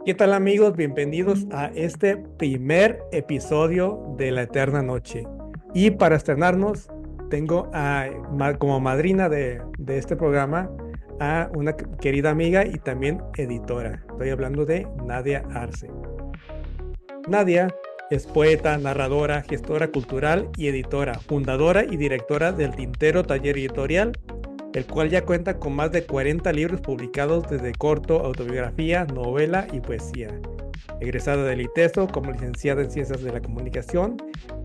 ¿Qué tal amigos? Bienvenidos a este primer episodio de La Eterna Noche. Y para estrenarnos, tengo como madrina de este programa a una querida amiga y también editora. Estoy hablando de Nadia Arce. Nadia es poeta, narradora, gestora cultural y editora, fundadora y directora del Tintero Taller Editorial, el cual ya cuenta con más de 40 libros publicados desde corto, autobiografía, novela y poesía. Egresada del ITESO como licenciada en Ciencias de la Comunicación,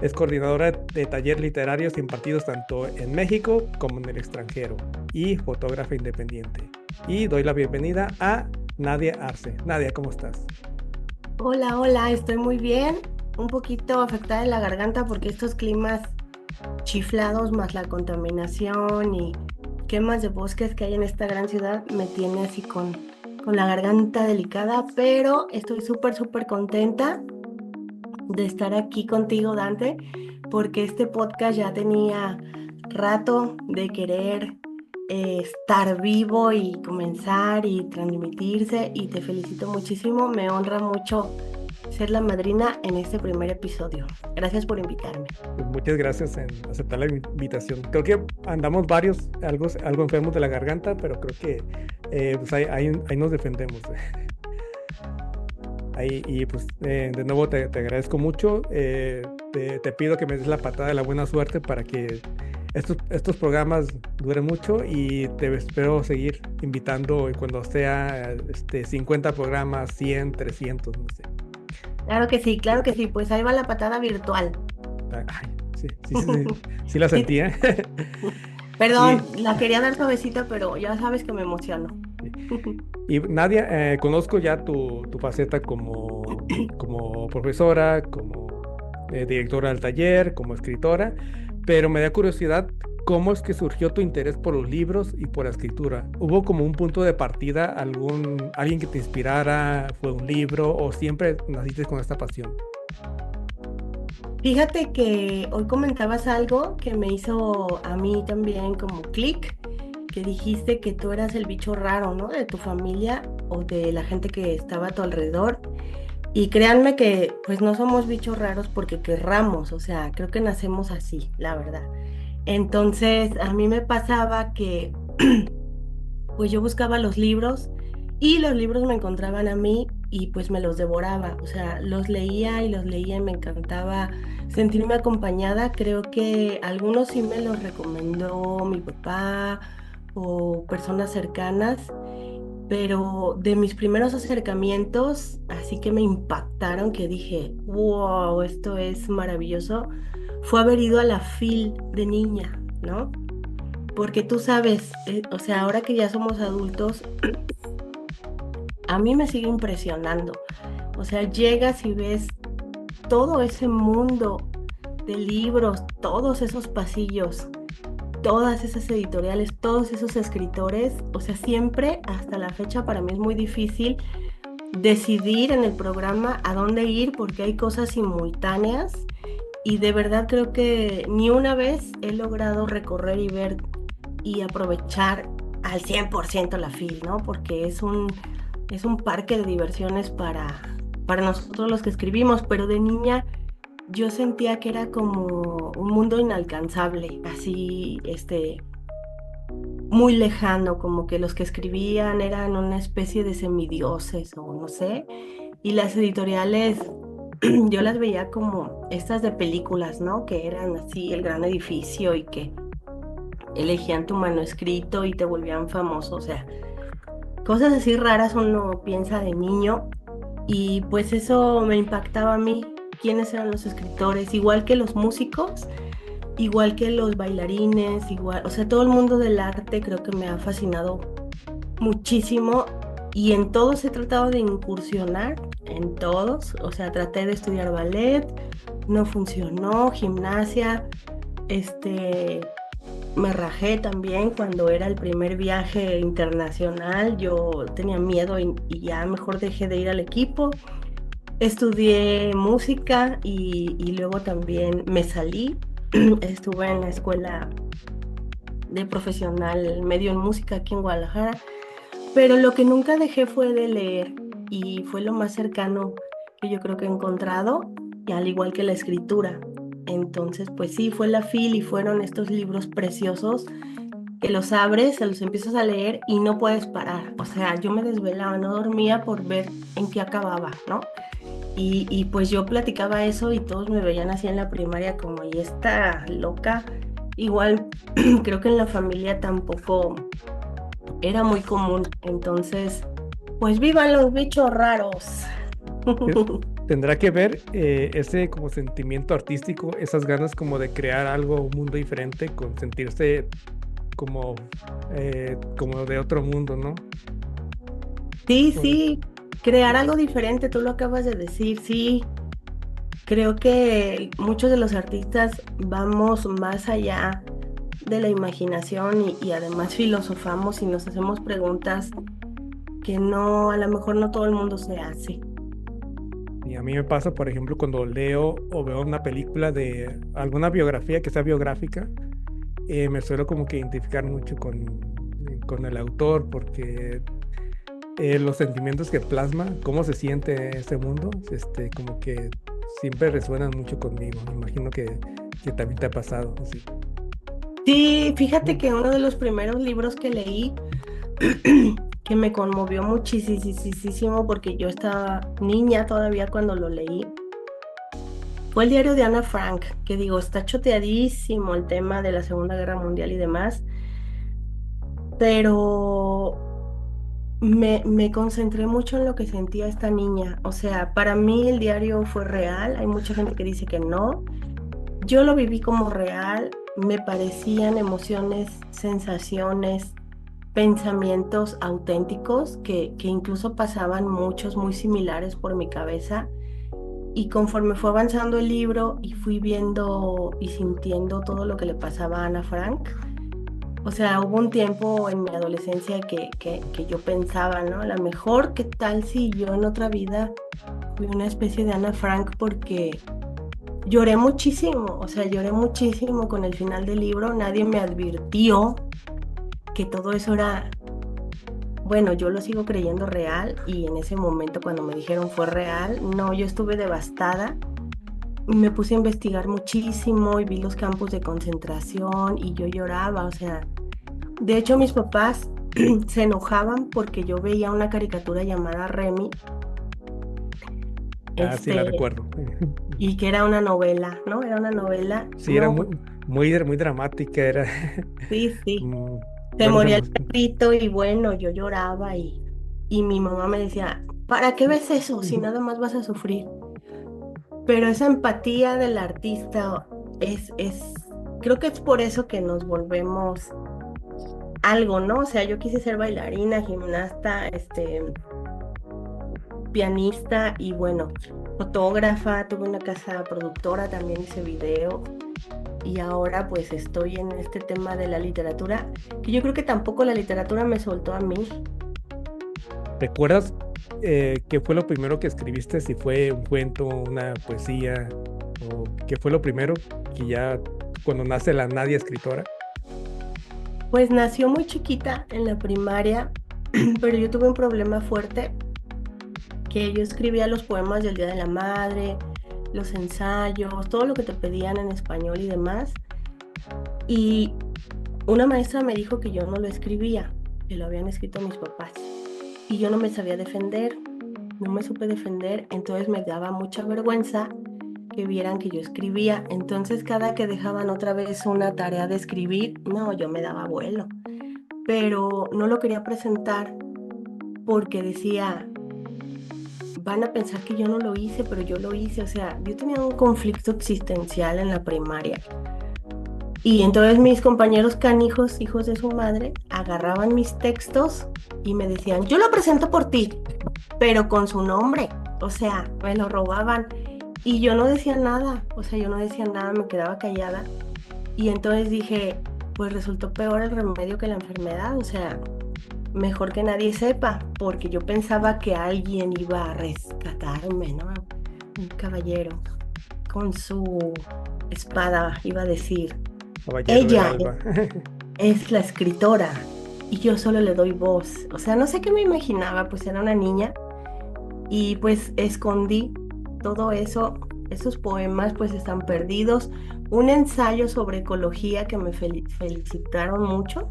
es coordinadora de talleres literarios impartidos tanto en México como en el extranjero y fotógrafa independiente. Y doy la bienvenida a Nadia Arce. Nadia, ¿cómo estás? Hola, hola, estoy muy bien. Un poquito afectada en la garganta porque estos climas chiflados más la contaminación y quemas de bosques que hay en esta gran ciudad me tiene así con la garganta delicada, pero estoy súper, súper contenta de estar aquí contigo, Dante, porque este podcast ya tenía rato de querer estar vivo y comenzar y transmitirse y te felicito muchísimo, me honra mucho ser la madrina en este primer episodio. Gracias por invitarme. Pues muchas gracias en aceptar la invitación. Creo que andamos varios, algo enfermos de la garganta, pero creo que pues ahí nos defendemos. Y pues de nuevo te agradezco mucho. Te pido que me des la patada de la buena suerte para que estos programas duren mucho y te espero seguir invitando cuando sea 50 programas, 100, 300, no sé. Claro que sí, pues ahí va la patada virtual. Ay, sí, sí, sí, sí, sí la Sí, sentí, ¿eh? Y, perdón, la quería dar suavecita, pero ya sabes que me emociono. y Nadia, conozco ya tu faceta como profesora, como directora del taller, como escritora, pero me da curiosidad cómo es que surgió tu interés por los libros y por la escritura. ¿Hubo como un punto de partida, alguien que te inspirara, fue un libro o siempre naciste con esta pasión? Fíjate que hoy comentabas algo que me hizo a mí también como clic, que dijiste que tú eras el bicho raro, ¿no? De tu familia o de la gente que estaba a tu alrededor. Y créanme que pues no somos bichos raros porque querramos, o sea, creo que nacemos así, la verdad. Entonces, a mí me pasaba que pues yo buscaba los libros y los libros me encontraban a mí y pues me los devoraba, o sea, los leía y me encantaba sentirme acompañada. Creo que algunos sí me los recomendó mi papá o personas cercanas, pero de mis primeros acercamientos, así que me impactaron, que dije, wow, esto es maravilloso, fue haber ido a la FIL de niña, ¿no? Porque tú sabes, o sea, ahora que ya somos adultos, a mí me sigue impresionando. O sea, llegas y ves todo ese mundo de libros, todos esos pasillos, todas esas editoriales, todos esos escritores. O sea, siempre hasta la fecha para mí es muy difícil decidir en el programa a dónde ir porque hay cosas simultáneas y de verdad creo que ni una vez he logrado recorrer y ver y aprovechar al 100% la FIL, ¿no? Porque es un parque de diversiones para nosotros los que escribimos, pero de niña yo sentía que era como un mundo inalcanzable, así, muy lejano, como que los que escribían eran una especie de semidioses o no sé, y las editoriales yo las veía como estas de películas, ¿no? Que eran así el gran edificio y que elegían tu manuscrito y te volvían famoso, o sea, cosas así raras uno piensa de niño y pues eso me impactaba a mí, quiénes eran los escritores, igual que los músicos, igual que los bailarines, igual, o sea, todo el mundo del arte creo que me ha fascinado muchísimo y en todos he tratado de incursionar, en todos, o sea, traté de estudiar ballet, no funcionó, gimnasia, este, me rajé también cuando era el primer viaje internacional. Yo tenía miedo y ya mejor dejé de ir al equipo. Estudié música y luego también me salí. Estuve en la escuela de profesional medio en música aquí en Guadalajara, pero lo que nunca dejé fue de leer. y fue lo más cercano que yo creo que he encontrado, y al igual que la escritura. Entonces, pues sí, fue la FIL y fueron estos libros preciosos que los abres, se los empiezas a leer y no puedes parar. O sea, yo me desvelaba, no dormía por ver en qué acababa, ¿no? Y pues yo platicaba eso y todos me veían así en la primaria como, ¿y esta loca? Igual creo que en la familia tampoco era muy común. Entonces, pues vivan los bichos raros. Eh, Tendrá que ver ese como sentimiento artístico, esas ganas como de crear algo, un mundo diferente, con sentirse como, como de otro mundo, ¿no? Sí, Bueno, sí, crear algo diferente, tú lo acabas de decir, sí. Creo que muchos de los artistas vamos más allá de la imaginación y además filosofamos y nos hacemos preguntas que no, a lo mejor no todo el mundo se hace. y a mí me pasa, por ejemplo, cuando leo o veo una película de alguna biografía que sea biográfica, me suelo como que identificar mucho con el autor porque los sentimientos que plasma, cómo se siente ese mundo, como que siempre resuenan mucho conmigo. Me imagino que también te ha pasado, así. Sí, fíjate que uno de los primeros libros que leí que me conmovió muchísimo porque yo estaba niña todavía cuando lo leí, fue el diario de Ana Frank, que digo, está choteadísimo el tema de la Segunda Guerra Mundial y demás, pero me concentré mucho en lo que sentía esta niña. O sea, para mí el diario fue real, hay mucha gente que dice que no. Yo lo viví como real, me parecían emociones, sensaciones, pensamientos auténticos que incluso pasaban muchos muy similares por mi cabeza. Y conforme fue avanzando el libro y fui viendo y sintiendo todo lo que le pasaba a Ana Frank, o sea, hubo un tiempo en mi adolescencia que yo pensaba, ¿no? A lo mejor, ¿qué tal si yo en otra vida fui una especie de Ana Frank? Porque lloré muchísimo, o sea, lloré muchísimo con el final del libro. Nadie me advirtió que todo eso era, bueno, yo lo sigo creyendo real y en ese momento cuando me dijeron fue real, no, yo estuve devastada. Me puse a investigar muchísimo y vi los campos de concentración y yo lloraba, o sea, de hecho mis papás se enojaban porque yo veía una caricatura llamada Remy, Ah, sí, la este, recuerdo. y que era una novela, ¿no? Era una novela, Sí, era no, muy dramática, era... sí, sí. Se Bueno, moría el perrito y bueno, yo lloraba y mi mamá me decía, ¿para qué ves eso si nada más vas a sufrir? Pero esa empatía del artista creo que es por eso que nos volvemos algo, ¿no? O sea, yo quise ser bailarina, gimnasta, pianista y bueno, fotógrafa, tuve una casa productora, también hice video y ahora pues estoy en este tema de la literatura, que yo creo que tampoco la literatura me soltó a mí. ¿recuerdas qué fue lo primero que escribiste? Si fue un cuento, una poesía, o qué fue lo primero que ya cuando nace la Nadia escritora. Pues nació muy chiquita en la primaria, pero yo tuve un problema fuerte, que yo escribía los poemas del Día de la Madre, los ensayos, todo lo que te pedían en español y demás. Y una maestra me dijo que yo no lo escribía, que lo habían escrito mis papás. Y yo no me sabía defender, no me supe defender, entonces me daba mucha vergüenza que vieran que yo escribía. Entonces cada que dejaban otra vez una tarea de escribir, no, yo me daba vuelo. Pero no lo quería presentar porque decía, van a pensar que yo no lo hice, pero yo lo hice. O sea, yo tenía un conflicto existencial en la primaria. Y entonces mis compañeros canijos, hijos de su madre, agarraban mis textos y me decían, yo lo presento por ti, pero con su nombre. O sea, me lo robaban. Y yo no decía nada, o sea, yo no decía nada, me quedaba callada. Y entonces dije, pues resultó peor el remedio que la enfermedad, o sea, mejor que nadie sepa, porque yo pensaba que alguien iba a rescatarme, ¿no? Un caballero con su espada iba a decir, Caballero del ella Alba. es la escritora y yo solo le doy voz. O sea, no sé qué me imaginaba, pues era una niña y pues escondí todo eso, esos poemas pues están perdidos. Un ensayo sobre ecología que me felicitaron mucho,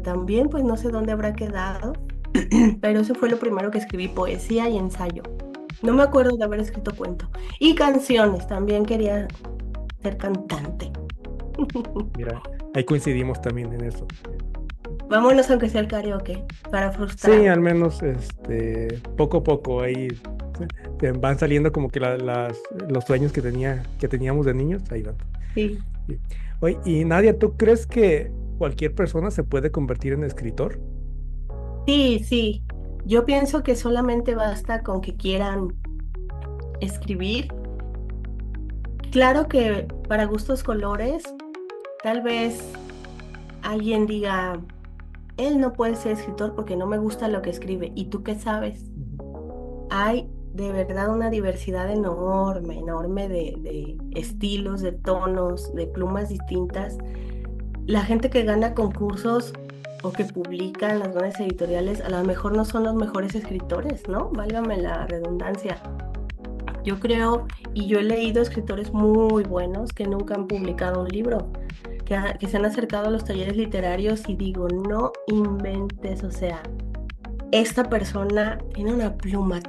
también pues no sé dónde habrá quedado, pero eso fue lo primero que escribí, poesía y ensayo. No me acuerdo de haber escrito cuento. Y canciones, también quería ser cantante. Mira, ahí coincidimos también en eso. Vámonos aunque sea el karaoke, para Sí, frustrar. al menos poco a poco ahí te van saliendo como que los sueños que teníamos de niños, ahí van. Sí, Sí. Oye, y Nadia, ¿tú crees que cualquier persona se puede convertir en escritor? sí, sí. Yo pienso que solamente basta con que quieran escribir. Claro que para gustos colores, tal vez alguien diga, él no puede ser escritor porque no me gusta lo que escribe. ¿Y tú qué sabes? Ujú. Hay de verdad una diversidad enorme, enorme de estilos, de tonos, de plumas distintas. La gente que gana concursos o que publica en las grandes editoriales, a lo mejor no son los mejores escritores, ¿no? Válgame la redundancia. Yo creo, y yo he leído escritores muy buenos que nunca han publicado un libro, que se han acercado a los talleres literarios y digo, no inventes, o sea, esta persona tiene una pluma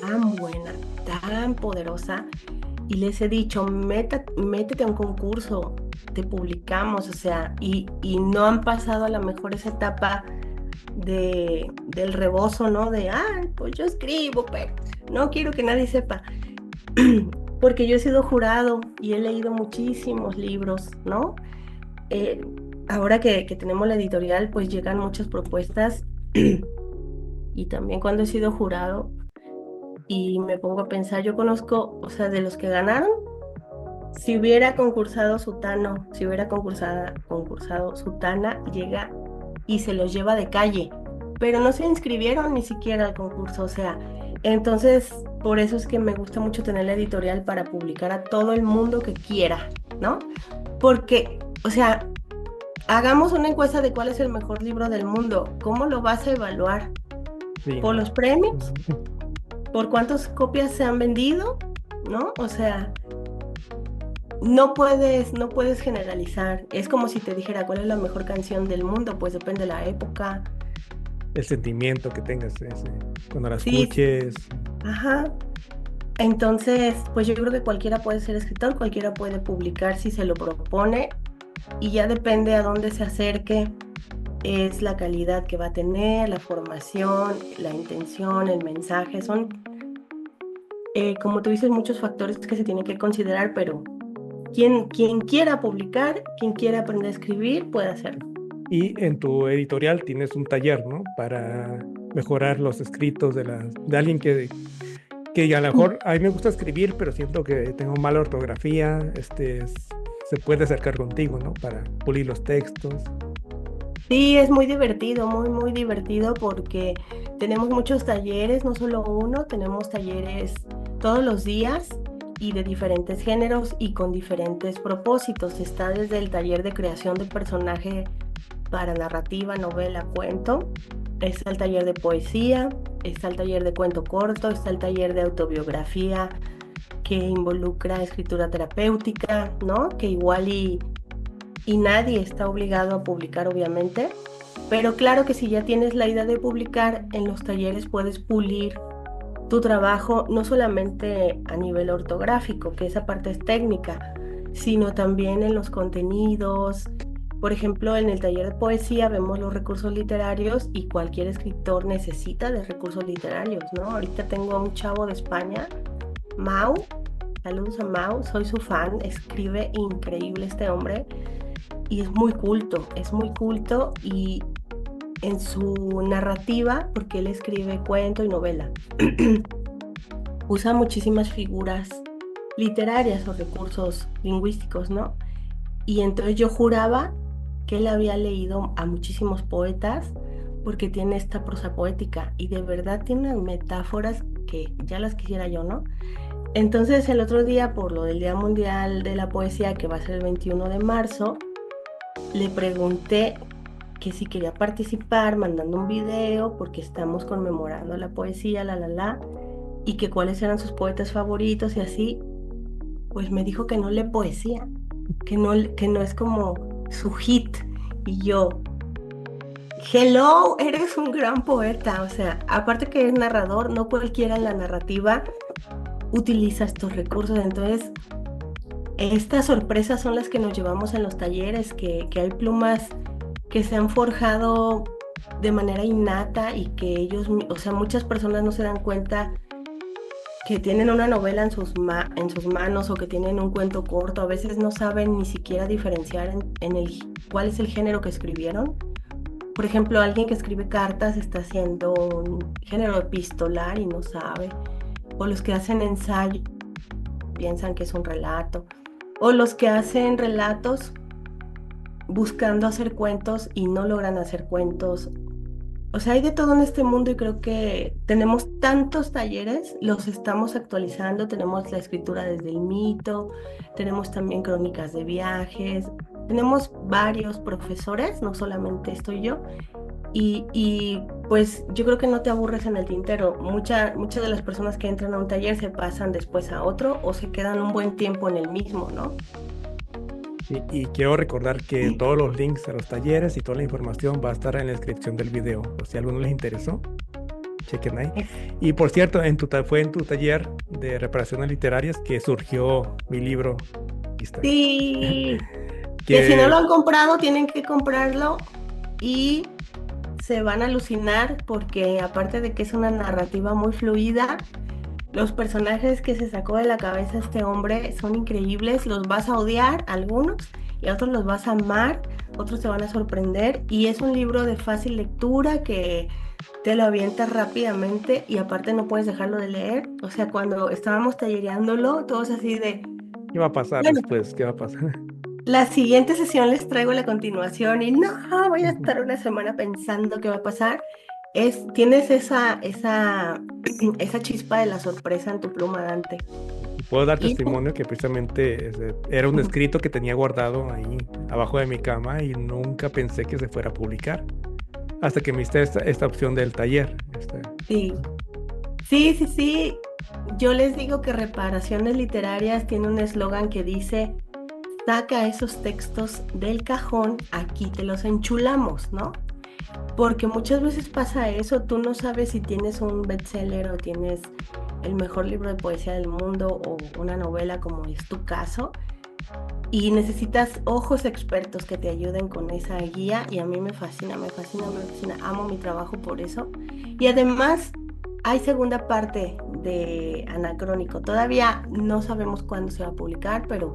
tan buena, tan poderosa, y les he dicho, métete a un concurso, te publicamos, o sea, y no han pasado a lo mejor esa etapa del rebozo, ¿no? De, ay, pues yo escribo, pero no quiero que nadie sepa. Porque yo he sido jurado y he leído muchísimos libros, ¿no? Eh, ahora que tenemos la editorial, pues llegan muchas propuestas y también cuando he sido jurado y me pongo a pensar, yo conozco, o sea, de los que ganaron, si hubiera concursado Sutano, si hubiera concursado Sutana, llega y se los lleva de calle, pero no se inscribieron ni siquiera al concurso, o sea, entonces por eso es que me gusta mucho tener la editorial para publicar a todo el mundo que quiera, ¿no? Porque, o sea, hagamos una encuesta de cuál es el mejor libro del mundo, ¿cómo lo vas a evaluar? Sí, ¿Por no. los premios? Ujú. ¿Por cuántas copias se han vendido? ¿No? O sea, no puedes generalizar. Es como si te dijera cuál es la mejor canción del mundo, pues depende de la época. El sentimiento que tengas cuando la Sí, escuches. ajá. Entonces, pues yo creo que cualquiera puede ser escritor, cualquiera puede publicar si se lo propone y ya depende a dónde se acerque, es la calidad que va a tener, la formación, la intención, el mensaje. Son, como tú dices, muchos factores que se tienen que considerar, pero quien quiera publicar, quien quiera aprender a escribir, puede hacerlo. Y en tu editorial tienes un taller, ¿no? Para mejorar los escritos de alguien que a lo mejor a mí me gusta escribir, pero siento que tengo mala ortografía, se puede acercar contigo, ¿no? Para pulir los textos. Sí, es muy divertido, muy, muy divertido porque tenemos muchos talleres, no solo uno, tenemos talleres todos los días y de diferentes géneros y con diferentes propósitos. Está desde el taller de creación de personaje para narrativa, novela, cuento, está el taller de poesía, está el taller de cuento corto, está el taller de autobiografía que involucra escritura terapéutica, ¿no? Que igual y nadie está obligado a publicar, obviamente, pero claro que si ya tienes la idea de publicar, en los talleres puedes pulir tu trabajo, no solamente a nivel ortográfico, que esa parte es técnica, sino también en los contenidos. Por ejemplo, en el taller de poesía vemos los recursos literarios y cualquier escritor necesita de recursos literarios, ¿no? Ahorita tengo a un chavo de España, Mau, saludos a Mau, soy su fan, escribe increíble este hombre y es muy culto y en su narrativa, porque él escribe cuento y novela, usa muchísimas figuras literarias o recursos lingüísticos, ¿no? Y entonces yo juraba que él había leído a muchísimos poetas porque tiene esta prosa poética y de verdad tiene unas metáforas que ya las quisiera yo, ¿no? Entonces el otro día, por lo del Día Mundial de la Poesía, que va a ser el 21 de marzo, le pregunté que si quería participar mandando un video porque estamos conmemorando la poesía, la. y que cuáles eran sus poetas favoritos y así, pues me dijo que no lee poesía, que no es como su hit. Y yo, hello, eres un gran poeta. O sea, aparte que eres narrador, no cualquiera en la narrativa utiliza estos recursos. Entonces, estas sorpresas son las que nos llevamos en los talleres, que hay plumas que se han forjado de manera innata y que ellos, o sea, muchas personas no se dan cuenta que tienen una novela en sus manos o que tienen un cuento corto. A veces no saben ni siquiera diferenciar cuál es el género que escribieron. Por ejemplo, alguien que escribe cartas está haciendo un género epistolar y no sabe. O los que hacen ensayo piensan que es un relato. O los que hacen relatos buscando hacer cuentos y no logran hacer cuentos. O sea, hay de todo en este mundo y creo que tenemos tantos talleres, los estamos actualizando, tenemos la escritura desde el mito, tenemos también crónicas de viajes, tenemos varios profesores, no solamente estoy yo, pues yo creo que no te aburres en el tintero. Muchas de las personas que entran a un taller se pasan después a otro o se quedan un buen tiempo en el mismo, ¿no? Y quiero recordar que todos los links a los talleres y toda la información va a estar en la descripción del video. Por si a alguno les interesó, chequen ahí. Y por cierto, fue en tu taller de reparaciones literarias que surgió mi libro. Aquí está. Sí, que si no lo han comprado, tienen que comprarlo y se van a alucinar porque aparte de que es una narrativa muy fluida, los personajes que se sacó de la cabeza este hombre son increíbles, los vas a odiar algunos y a otros los vas a amar, otros te van a sorprender y es un libro de fácil lectura que te lo avientas rápidamente y aparte no puedes dejarlo de leer. O sea, cuando estábamos tallereándolo, todos así de, ¿Qué va a pasar bueno, después? ¿Qué va a pasar? la siguiente sesión les traigo la continuación y no, voy a estar una semana pensando qué va a pasar. Tienes esa chispa de la sorpresa en tu pluma, Dante. Puedo dar Y testimonio que precisamente era un escrito que tenía guardado ahí abajo de mi cama y nunca pensé que se fuera a publicar hasta que me diste esta opción del taller. sí, sí, sí, sí. Yo les digo que Reparaciones Literarias tiene un eslogan que dice, saca esos textos del cajón, aquí te los enchulamos, ¿no? Porque muchas veces pasa eso, tú no sabes si tienes un bestseller o tienes el mejor libro de poesía del mundo o una novela como es tu caso y necesitas ojos expertos que te ayuden con esa guía y a mí me fascina, me fascina, me fascina, amo mi trabajo por eso. Y además hay segunda parte de Anacrónico, todavía no sabemos cuándo se va a publicar, pero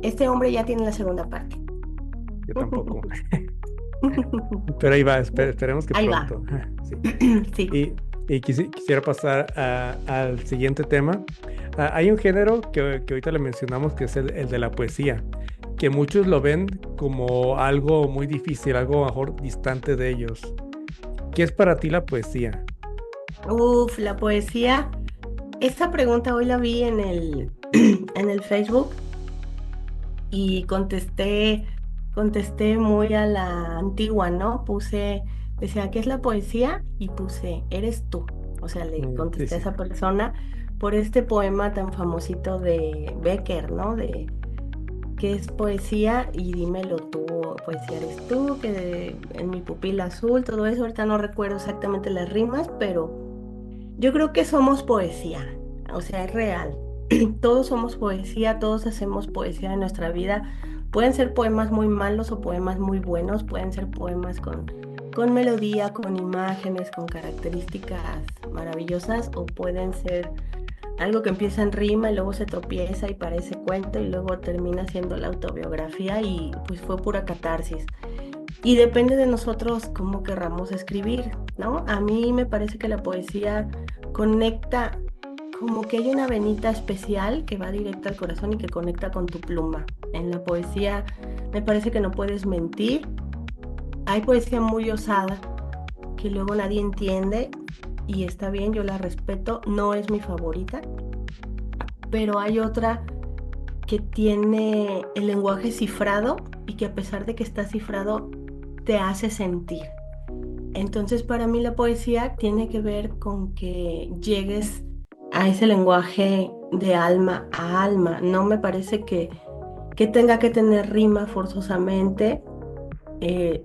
este hombre ya tiene la segunda parte. Yo tampoco. Pero ahí va, esperemos que Ahí va. pronto. Sí. Sí. Y quisiera pasar al siguiente tema. Hay un género que ahorita le mencionamos que es el de la poesía, que muchos lo ven como algo muy difícil, algo mejor distante de ellos. ¿Qué es para ti la poesía? Uf, la poesía. Esta pregunta hoy la vi en el Facebook y contesté muy a la antigua, ¿no? Decía, ¿qué es la poesía? Y puse, eres tú. O sea, le Sí, contesté a sí. esa persona por este poema tan famosito de Becker, ¿no? ¿Qué es poesía? Y dímelo tú, poesía eres tú, en mi pupila azul, todo eso. Ahorita no recuerdo exactamente las rimas, pero yo creo que somos poesía, o sea, es real. Todos somos poesía, todos hacemos poesía en nuestra vida. Pueden ser poemas muy malos o poemas muy buenos, pueden ser poemas con melodía, con imágenes, con características maravillosas, o pueden ser algo que empieza en rima y luego se tropieza y parece cuento y luego termina siendo la autobiografía y pues fue pura catarsis. Y depende de nosotros cómo querramos escribir, ¿no? A mí me parece que la poesía conecta, como que hay una venita especial que va directa al corazón y que conecta con tu pluma. En la poesía me parece que no puedes mentir. Hay poesía muy osada que luego nadie entiende y está bien, yo la respeto, no es mi favorita, pero hay otra que tiene el lenguaje cifrado y que a pesar de que está cifrado, te hace sentir. Entonces, para mí la poesía tiene que ver con que llegues a ese lenguaje de alma a alma. No me parece que tenga que tener rima forzosamente.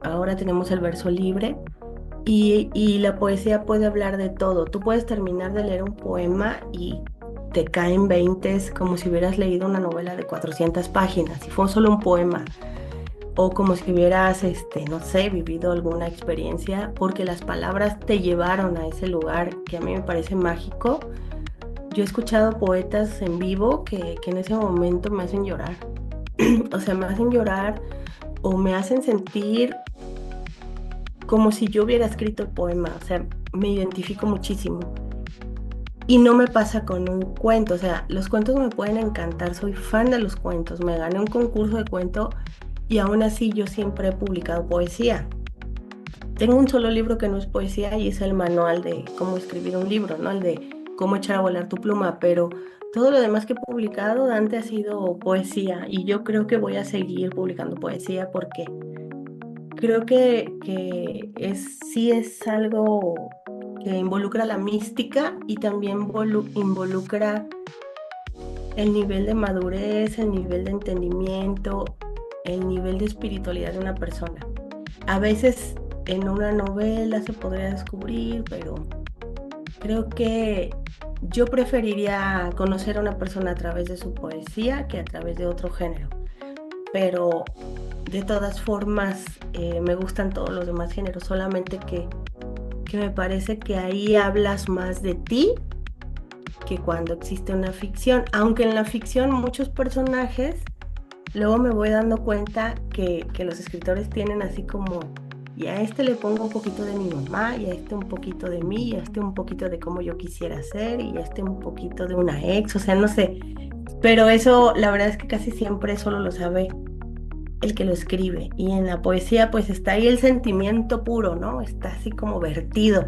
Ahora tenemos el verso libre y la poesía puede hablar de todo. Tú puedes terminar de leer un poema y te caen veintes como si hubieras leído una novela de 400 páginas, si fue solo un poema, o como si hubieras, no sé, vivido alguna experiencia, porque las palabras te llevaron a ese lugar que a mí me parece mágico. Yo he escuchado poetas en vivo que en ese momento me hacen llorar. O sea, me hacen llorar o me hacen sentir como si yo hubiera escrito el poema. O sea, me identifico muchísimo. Y no me pasa con un cuento. O sea, los cuentos me pueden encantar. Soy fan de los cuentos. Me gané un concurso de cuento y aún así yo siempre he publicado poesía. Tengo un solo libro que no es poesía y es el manual de cómo escribir un libro, ¿no? El de cómo echar a volar tu pluma, pero todo lo demás que he publicado, Dante, ha sido poesía y yo creo que voy a seguir publicando poesía porque creo que sí es algo que involucra la mística y también involucra el nivel de madurez, el nivel de entendimiento, el nivel de espiritualidad de una persona. A veces en una novela se podría descubrir, pero creo que yo preferiría conocer a una persona a través de su poesía que a través de otro género. Pero de todas formas me gustan todos los demás géneros, solamente que me parece que ahí hablas más de ti que cuando existe una ficción. Aunque en la ficción muchos personajes, luego me voy dando cuenta que los escritores tienen así como, y a este le pongo un poquito de mi mamá, y a este un poquito de mí, y a este un poquito de cómo yo quisiera ser, y a este un poquito de una ex, o sea, no sé. Pero eso, la verdad es que casi siempre solo lo sabe el que lo escribe. Y en la poesía, pues está ahí el sentimiento puro, ¿no? Está así como vertido.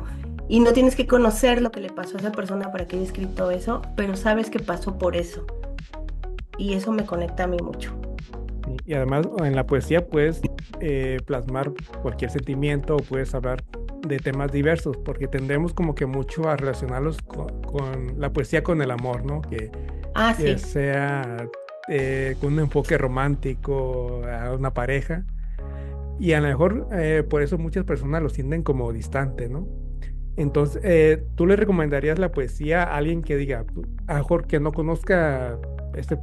Y no tienes que conocer lo que le pasó a esa persona para que haya escrito eso, pero sabes que pasó por eso. Y eso me conecta a mí mucho. Y además en la poesía puedes plasmar cualquier sentimiento o puedes hablar de temas diversos, porque tendemos como que mucho a relacionarlos con la poesía con el amor, ¿no? Ah, Que sí. sea con un enfoque romántico a una pareja. Y a lo mejor por eso muchas personas lo sienten como distante, ¿no? Entonces, ¿tú le recomendarías la poesía a alguien que diga, a lo mejor que no conozca este,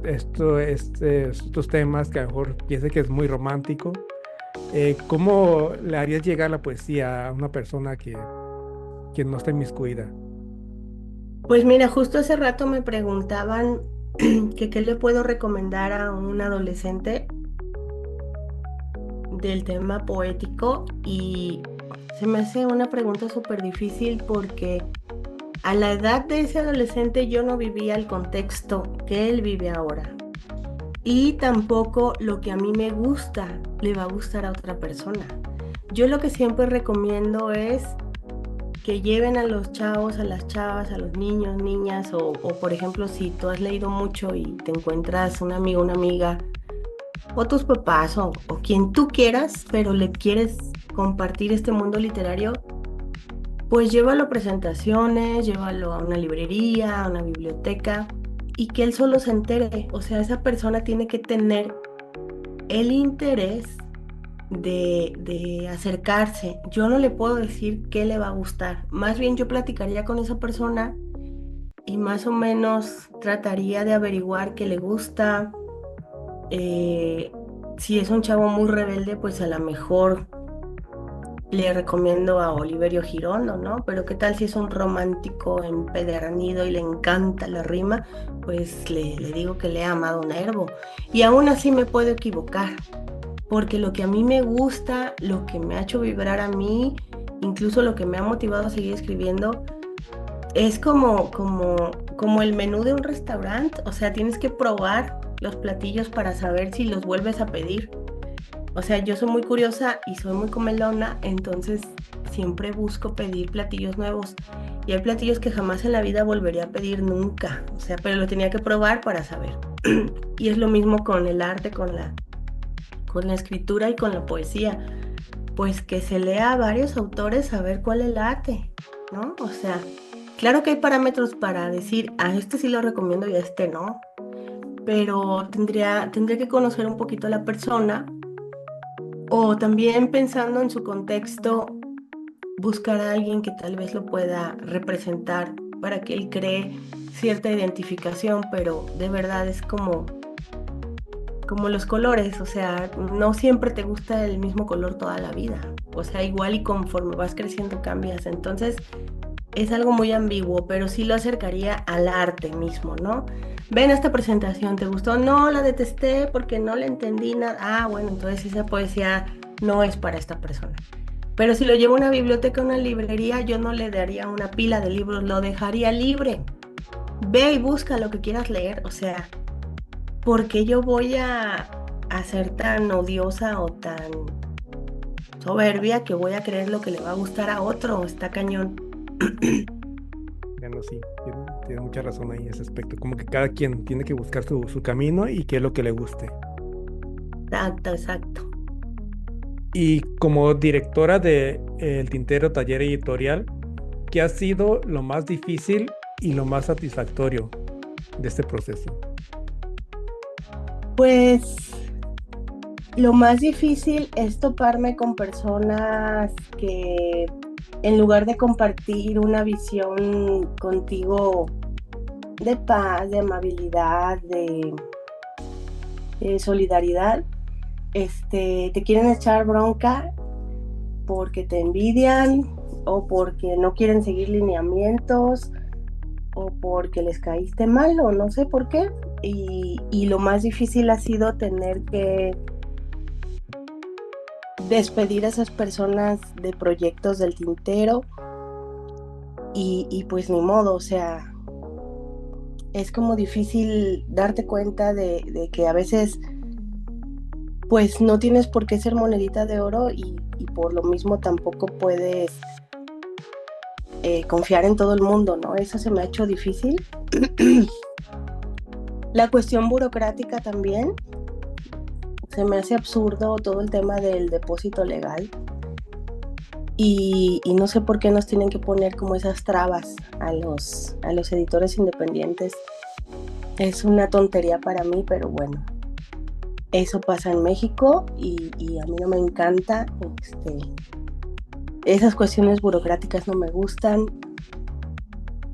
estos temas, que a lo mejor piense que es muy romántico? ¿Cómo le harías llegar la poesía a una persona que no está inmiscuida? Pues mira, justo hace rato me preguntaban que qué le puedo recomendar a un adolescente del tema poético y se me hace una pregunta súper difícil porque a la edad de ese adolescente yo no vivía el contexto que él vive ahora y tampoco lo que a mí me gusta le va a gustar a otra persona. Yo lo que siempre recomiendo es que lleven a los chavos, a las chavas, a los niños, niñas, o por ejemplo, si tú has leído mucho y te encuentras un amigo, una amiga, o tus papás, o quien tú quieras, pero le quieres compartir este mundo literario, pues llévalo a presentaciones, llévalo a una librería, a una biblioteca, y que él solo se entere. O sea, esa persona tiene que tener el interés de acercarse. Yo no le puedo decir qué le va a gustar. Más bien yo platicaría con esa persona y más o menos trataría de averiguar qué le gusta. Eh, si es un chavo muy rebelde, pues a lo mejor le recomiendo a Oliverio Girondo, ¿no? Pero qué tal si es un romántico empedernido y le encanta la rima, pues le digo que lea a Amado Nervo. Y aún así me puedo equivocar porque lo que a mí me gusta, lo que me ha hecho vibrar a mí, incluso lo que me ha motivado a seguir escribiendo, es como el menú de un restaurante. O sea, tienes que probar los platillos para saber si los vuelves a pedir. O sea, yo soy muy curiosa y soy muy comelona, entonces siempre busco pedir platillos nuevos. Y hay platillos que jamás en la vida volvería a pedir nunca. O sea, pero lo tenía que probar para saber. Y es lo mismo con el arte, con la escritura y con la poesía, pues que se lea a varios autores a ver cuál le late, ¿no? O sea, Claro que hay parámetros para decir, a este sí lo recomiendo y a este no, pero tendría que conocer un poquito a la persona o también pensando en su contexto, buscar a alguien que tal vez lo pueda representar para que él cree cierta identificación, pero de verdad es como los colores, o sea, no siempre te gusta el mismo color toda la vida, o sea, igual y conforme vas creciendo cambias, entonces es algo muy ambiguo, pero sí lo acercaría al arte mismo, ¿no? Ven a esta presentación, ¿te gustó? No, la detesté porque no le entendí nada. Ah, bueno, entonces esa poesía no es para esta persona. Pero si lo llevo a una biblioteca, a una librería, yo no le daría una pila de libros, lo dejaría libre. Ve y busca lo que quieras leer, o sea, ¿por qué yo voy a ser tan odiosa o tan soberbia que voy a creer lo que le va a gustar a otro? Está cañón. Bueno, sí, tiene mucha razón ahí en ese aspecto. Como que cada quien tiene que buscar su camino y qué es lo que le guste. Exacto, exacto. Y como directora de El Tintero Taller Editorial, ¿qué ha sido lo más difícil y lo más satisfactorio de este proceso? Pues lo más difícil es toparme con personas que en lugar de compartir una visión contigo de paz, de amabilidad, de solidaridad, te quieren echar bronca porque te envidian o porque no quieren seguir lineamientos o porque les caíste mal o no sé por qué. Y lo más difícil ha sido tener que despedir a esas personas de proyectos del tintero y pues ni modo, o sea, es como difícil darte cuenta de que a veces pues no tienes por qué ser monedita de oro y por lo mismo tampoco puedes confiar en todo el mundo, ¿no? Eso se me ha hecho difícil. La cuestión burocrática también, se me hace absurdo todo el tema del depósito legal y no sé por qué nos tienen que poner como esas trabas a los editores independientes. Es una tontería para mí, pero bueno, eso pasa en México y a mí no me encanta. Esas cuestiones burocráticas no me gustan.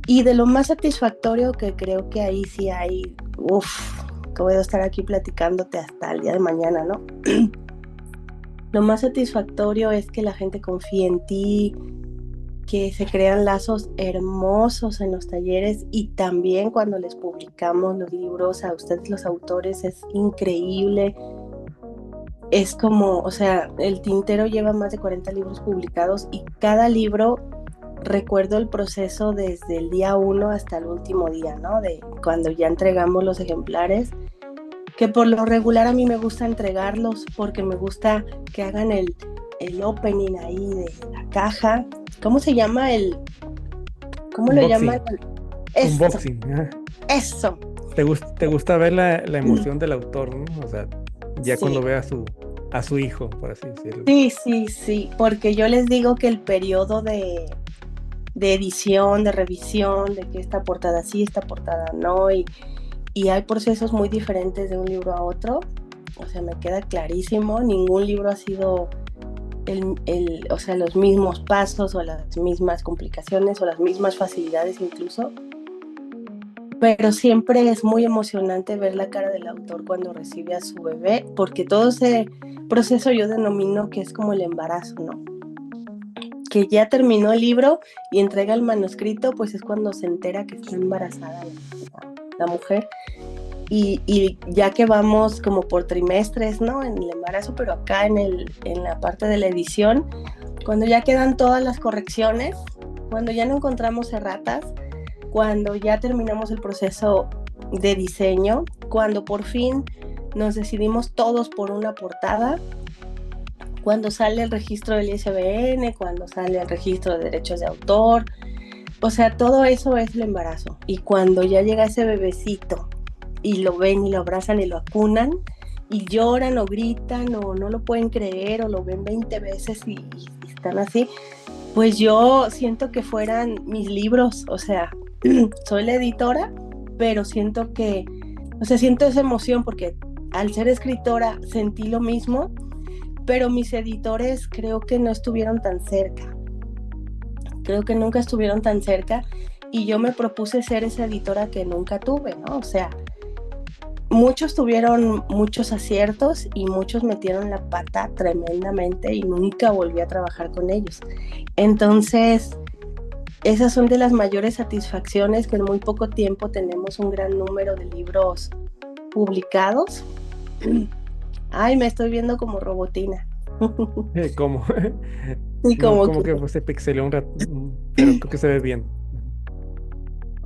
Y de lo más satisfactorio que creo que ahí sí hay, uff, que voy a estar aquí platicándote hasta el día de mañana, ¿no? Lo más satisfactorio es que la gente confíe en ti, que se crean lazos hermosos en los talleres y también cuando les publicamos los libros a ustedes los autores es increíble. Es como, o sea, el Tintero lleva más de 40 libros publicados y cada libro recuerdo el proceso desde el día 1 hasta el último día, ¿no? De cuando ya entregamos los ejemplares, que por lo regular a mí me gusta entregarlos porque me gusta que hagan el opening ahí de la caja. ¿Cómo se llama cómo le Unboxing, llaman? Eso, unboxing. Ajá. eso. Te gusta ver la emoción del autor, ¿no? O sea, ya Sí, cuando ve a su hijo, por así decirlo. sí, sí, sí, porque yo les digo que el periodo de edición, de revisión, de que esta portada sí, esta portada no, y hay procesos muy diferentes de un libro a otro, o sea, me queda clarísimo, ningún libro ha sido o sea, los mismos pasos o las mismas complicaciones o las mismas facilidades incluso, pero siempre es muy emocionante ver la cara del autor cuando recibe a su bebé, porque todo ese proceso yo denomino que es como el embarazo, ¿no? Que ya terminó el libro y entrega el manuscrito, pues es cuando se entera que está embarazada la mujer. Y ya que vamos como por trimestres, ¿no? En el embarazo, pero acá en la parte de la edición, cuando ya quedan todas las correcciones, cuando ya no encontramos erratas, cuando ya terminamos el proceso de diseño, cuando por fin nos decidimos todos por una portada, cuando sale el registro del ISBN, cuando sale el registro de derechos de autor, o sea, todo eso es el embarazo. Y cuando ya llega ese bebecito y lo ven y lo abrazan y lo acunan y lloran o gritan o no lo pueden creer o lo ven 20 veces y están así, Pues yo siento que fueran mis libros, o sea, soy la editora, pero siento que, o sea, siento esa emoción porque al ser escritora sentí lo mismo, pero mis editores creo que no estuvieron tan cerca, creo que nunca estuvieron tan cerca y yo me propuse ser esa editora que nunca tuve, ¿no? O sea, muchos tuvieron muchos aciertos y muchos metieron la pata tremendamente y nunca volví a trabajar con ellos. Entonces, esas son de las mayores satisfacciones, que en muy poco tiempo tenemos un gran número de libros publicados. Ay, me estoy viendo como robotina. Como, Y no, como que, como que pues, se pixeleó un rato, pero creo que se ve bien.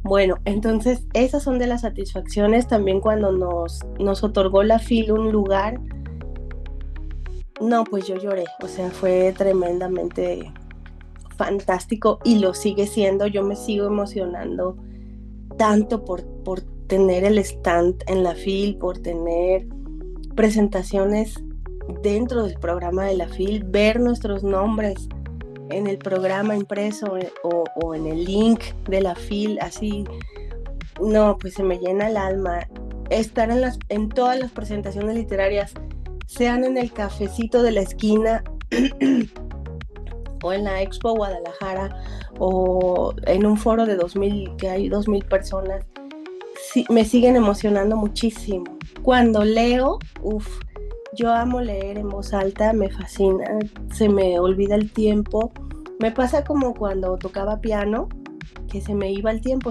bueno, entonces esas son de las satisfacciones. También cuando nos otorgó la FIL un lugar, no, pues yo lloré, o sea, fue tremendamente fantástico y lo sigue siendo. Yo me sigo emocionando tanto por tener el stand en la FIL, por tener presentaciones dentro del programa de la FIL, ver nuestros nombres en el programa impreso o en el link de la FIL, así, no, pues se me llena el alma. Estar en todas las presentaciones literarias, sean en el cafecito de la esquina o en la Expo Guadalajara o en un foro de 2000, que hay 2000 personas, sí, me siguen emocionando muchísimo. Cuando leo, uff, yo amo leer en voz alta, me fascina, se me olvida el tiempo. Me pasa como cuando tocaba piano, que se me iba el tiempo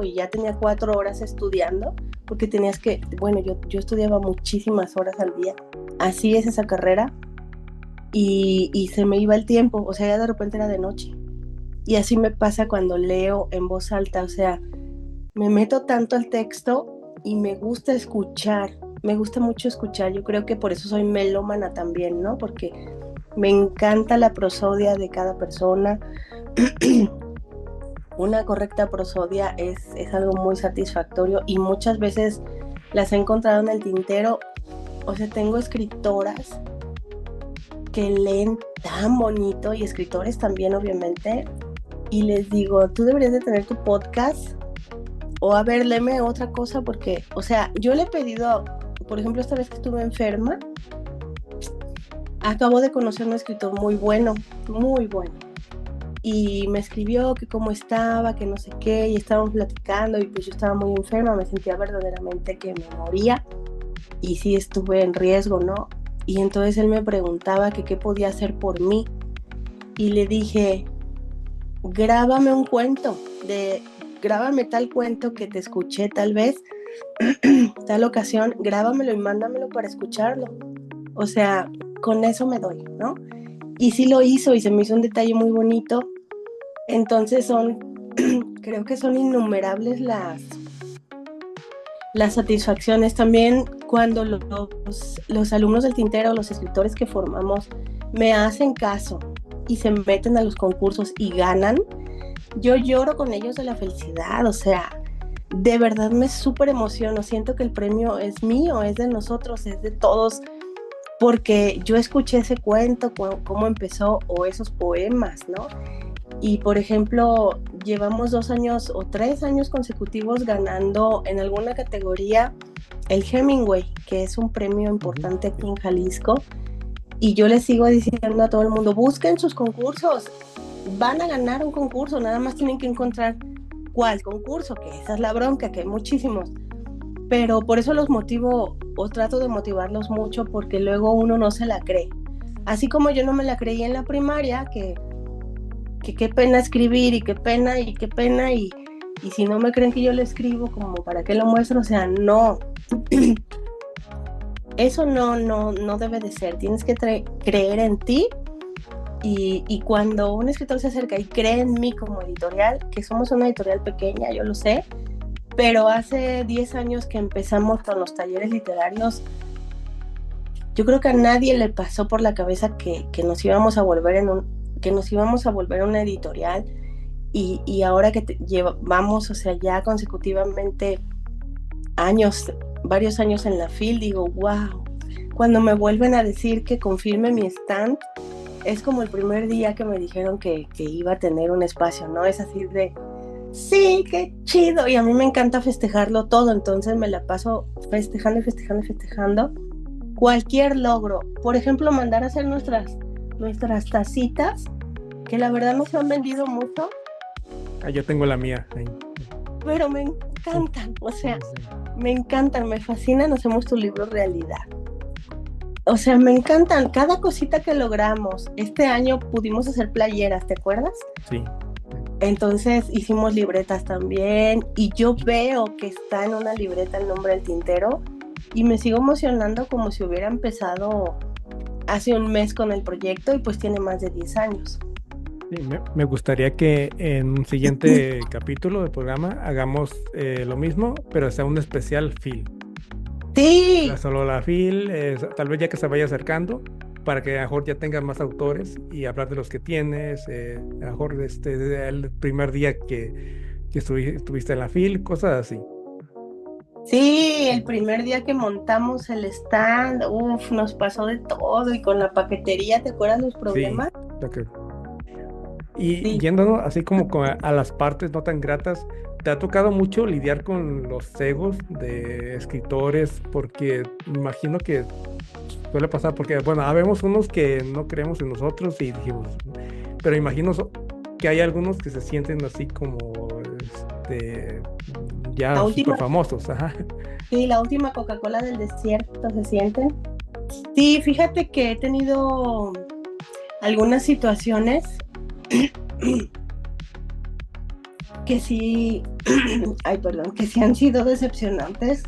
y ya tenía 4 horas estudiando, porque tenías que, bueno, yo estudiaba muchísimas horas al día. Así es esa carrera y se me iba el tiempo, o sea, ya de repente era de noche. Y así me pasa cuando leo en voz alta, o sea, me meto tanto al texto y me gusta escuchar, me gusta mucho escuchar. Yo creo que por eso soy melómana también, ¿no? Porque me encanta la prosodia de cada persona. Una correcta prosodia es algo muy satisfactorio y muchas veces las he encontrado en el tintero. O sea, tengo escritoras que leen tan bonito y escritores también, obviamente, y les digo, tú deberías de tener tu podcast o a ver, léeme otra cosa porque, o sea, yo le he pedido, por ejemplo, esta vez que estuve enferma, acabo de conocer un escritor muy bueno, y me escribió que cómo estaba, que no sé qué, y estábamos platicando, y pues yo estaba muy enferma, me sentía verdaderamente que me moría, y sí estuve en riesgo, ¿no? Y entonces él me preguntaba que qué podía hacer por mí, y le dije, grábame un cuento, grábame tal cuento que te escuché tal vez, tal ocasión, grábamelo y mándamelo para escucharlo. O sea, con eso me doy, ¿no? Y sí lo hizo y se me hizo un detalle muy bonito. Entonces creo que son innumerables las satisfacciones. También cuando los alumnos del tintero, los escritores que formamos, me hacen caso y se meten a los concursos y ganan, yo lloro con ellos de la felicidad, o sea, de verdad me súper emociono, siento que el premio es mío, es de nosotros, es de todos, porque yo escuché ese cuento, cómo empezó, o esos poemas, ¿no? Y por ejemplo, llevamos 2 años o 3 años consecutivos ganando en alguna categoría el Hemingway, que es un premio importante aquí en Jalisco, y yo les sigo diciendo a todo el mundo, busquen sus concursos, van a ganar un concurso, nada más tienen que encontrar cuál concurso, que esa es la bronca, que hay muchísimos. Pero por eso los motivo o trato de motivarlos mucho porque luego uno no se la cree. Así como yo no me la creí en la primaria, que qué pena escribir y qué pena y si no me creen que yo lo escribo, como para qué lo muestro, o sea, no. Eso no debe de ser, tienes que creer en ti y cuando un escritor se acerca y cree en mí como editorial, que somos una editorial pequeña, yo lo sé, pero hace 10 años que empezamos con los talleres literarios, yo creo que a nadie le pasó por la cabeza que nos íbamos a volver que nos íbamos a volver una editorial y ahora que llevamos, o sea, ya consecutivamente varios años en la FIL, digo, wow, cuando me vuelven a decir que confirme mi stand, es como el primer día que me dijeron que iba a tener un espacio, ¿no? Es así de, sí, qué chido. Y a mí me encanta festejarlo todo, entonces me la paso festejando y festejando y festejando cualquier logro. Por ejemplo, mandar a hacer nuestras tacitas, que la verdad no se han vendido mucho, Ah, yo tengo la mía ahí. pero me Sí, encantan, o sea, sí. me encantan, me fascinan, hacemos tu libro realidad. O sea, me encantan cada cosita que logramos. Este año pudimos hacer playeras, ¿te acuerdas? Sí. Entonces hicimos libretas también y yo veo que está en una libreta el nombre del tintero y me sigo emocionando como si hubiera empezado hace un mes con el proyecto y pues tiene más de 10 años. Sí, me gustaría que en un siguiente capítulo del programa hagamos lo mismo, pero sea un especial Phil. Sí, Solo la Phil, tal vez ya que se vaya acercando, para que a lo mejor ya tengas más autores y hablar de los que tienes, a lo mejor el primer día que estuviste en la Phil, cosas así. sí, el primer día que montamos el stand, uff, nos pasó de todo y con la paquetería, ¿te acuerdas los Sí, problemas? lo que Y Sí, yéndonos así como a las partes no tan gratas, ¿te ha tocado mucho lidiar con los egos de escritores? Porque me imagino que suele pasar, porque bueno, habemos unos que no creemos en nosotros y dijimos, pero imagino que hay algunos que se sienten así como este, la ya súper última, famosos, ajá. sí, la última Coca-Cola del desierto, ¿se sienten? Sí, fíjate que he tenido algunas situaciones que sí, ay, perdón, que sí han sido decepcionantes.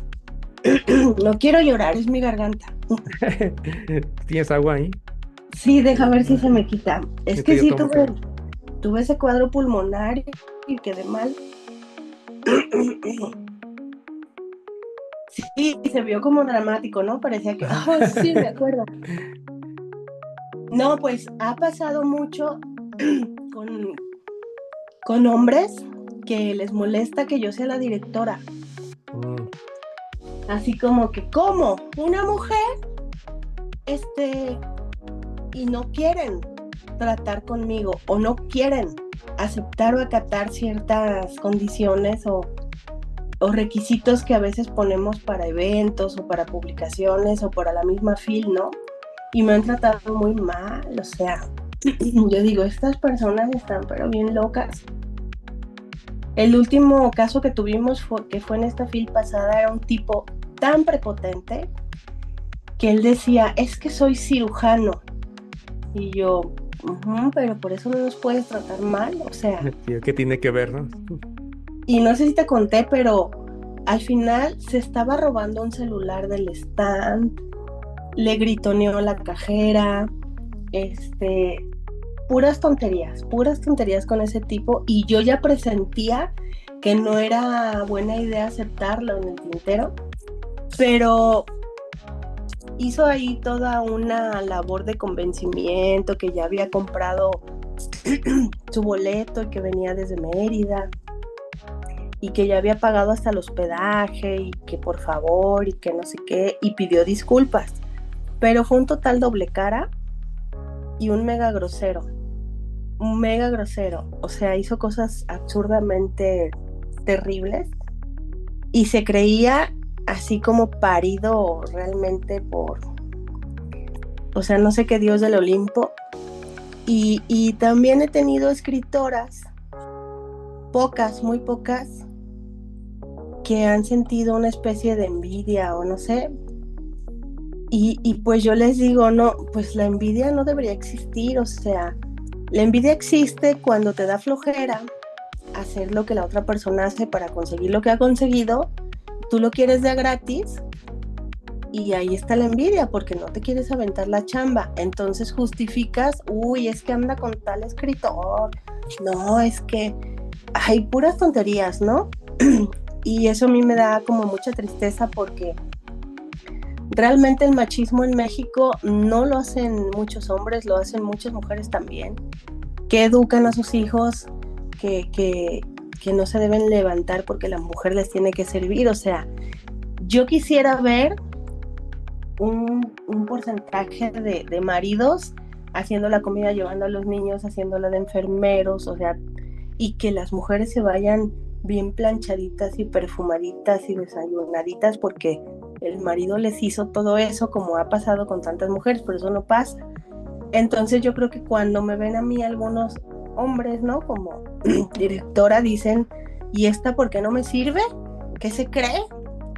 No quiero llorar, es mi garganta. ¿Tienes agua ahí? Sí, deja ver si se me quita. Es Ahorita que yo sí tomo también. tuve ese cuadro pulmonar y quedé mal. Sí, se vio como dramático, ¿no? Parecía que, Ajá. oh, sí, me acuerdo. No, pues ha pasado mucho con, con hombres que les molesta que yo sea la directora. Mm, Así como que, ¿cómo? ¿Una mujer? Este, y no quieren tratar conmigo o no quieren aceptar o acatar ciertas condiciones o requisitos que a veces ponemos para eventos o para publicaciones o para la misma FIL, ¿no? Y me han tratado muy mal, o sea, yo digo, estas personas están pero bien locas. El último caso que tuvimos que fue en esta FIL pasada, era un tipo tan prepotente que él decía, es que soy cirujano. Y yo, pero por eso no nos puedes tratar mal, o sea, tío, ¿qué tiene que ver, no? y no sé si te conté, pero al final se estaba robando un celular del stand, le gritoneó la cajera, este, puras tonterías con ese tipo, y yo ya presentía que no era buena idea aceptarlo en el tintero, pero hizo ahí toda una labor de convencimiento, que ya había comprado su boleto y que venía desde Mérida y que ya había pagado hasta el hospedaje y que por favor y que no sé qué, y pidió disculpas, pero fue un total doble cara y un mega grosero, o sea, hizo cosas absurdamente terribles y se creía así como parido realmente por, o sea, no sé qué dios del Olimpo. Y también he tenido escritoras, pocas, muy pocas, que han sentido una especie de envidia o no sé. Y pues yo les digo, no, pues la envidia no debería existir, o sea, la envidia existe cuando te da flojera hacer lo que la otra persona hace para conseguir lo que ha conseguido, tú lo quieres de a gratis y ahí está la envidia porque no te quieres aventar la chamba, entonces justificas, uy, es que anda con tal escritor, no, es que hay puras tonterías, ¿no? Y eso a mí me da como mucha tristeza porque realmente el machismo en México no lo hacen muchos hombres, lo hacen muchas mujeres también, que educan a sus hijos, que, que, que no se deben levantar porque la mujer les tiene que servir. O sea, yo quisiera ver un porcentaje de maridos haciendo la comida, llevando a los niños, haciéndola de enfermeros, o sea, y que las mujeres se vayan bien planchaditas y perfumaditas y desayunaditas porque el marido les hizo todo eso, como ha pasado con tantas mujeres, pero eso no pasa. Entonces yo creo que cuando me ven a mí algunos hombres, ¿no? Como directora dicen, ¿y esta por qué no me sirve? ¿Qué se cree?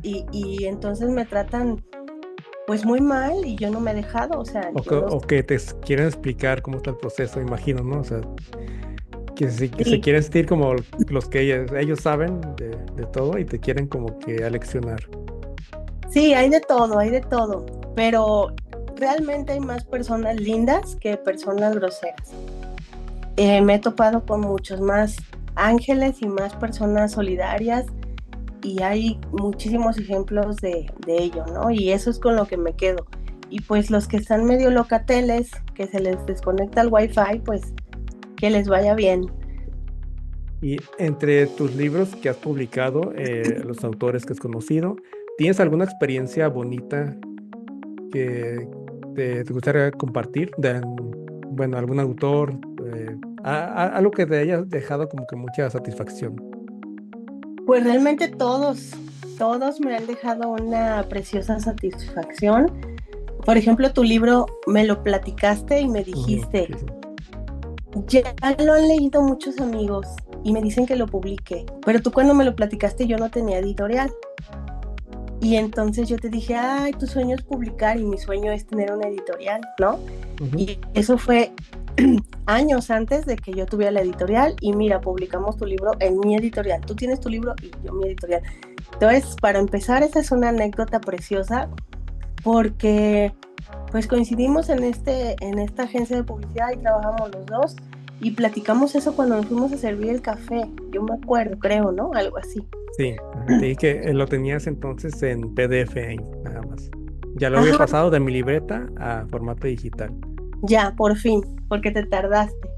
Y entonces me tratan pues muy mal y yo no me he dejado, o sea, yo los... O que te quieren explicar cómo está el proceso, imagino, ¿no? O sea, que se Sí, quieren sentir como los que ellos saben de todo y te quieren como que aleccionar. sí, hay de todo, pero realmente hay más personas lindas que personas groseras. Me he topado con muchos más ángeles y más personas solidarias y hay muchísimos ejemplos de ello, ¿no? Y eso es con lo que me quedo. Y pues los que están medio locateles, que se les desconecta el wifi, pues que les vaya bien. Y entre tus libros que has publicado, los autores que has conocido, ¿tienes alguna experiencia bonita que te gustaría compartir? Bueno, algún autor, algo que te haya dejado como que mucha satisfacción. Pues realmente todos me han dejado una preciosa satisfacción. Por ejemplo, tu libro me lo platicaste y me Ujú, dijiste, sí, sí. ya lo han leído muchos amigos y me dicen que lo publique, pero tú cuando me lo platicaste yo no tenía editorial. Y entonces yo te dije, ay, tu sueño es publicar y mi sueño es tener una editorial, ¿no? Ujú. Y eso fue años antes de que yo tuviera la editorial y mira, publicamos tu libro en mi editorial. Tú tienes tu libro y yo mi editorial. Entonces, para empezar, esa es una anécdota preciosa porque pues coincidimos en esta agencia de publicidad y trabajamos los dos y platicamos eso cuando nos fuimos a servir el café. Yo me acuerdo, creo, ¿no? Algo así. Sí, ajá, te dije que lo tenías entonces en PDF ahí, nada más. Ya lo había Ajá, pasado de mi libreta a formato digital. ya, por fin, porque te tardaste.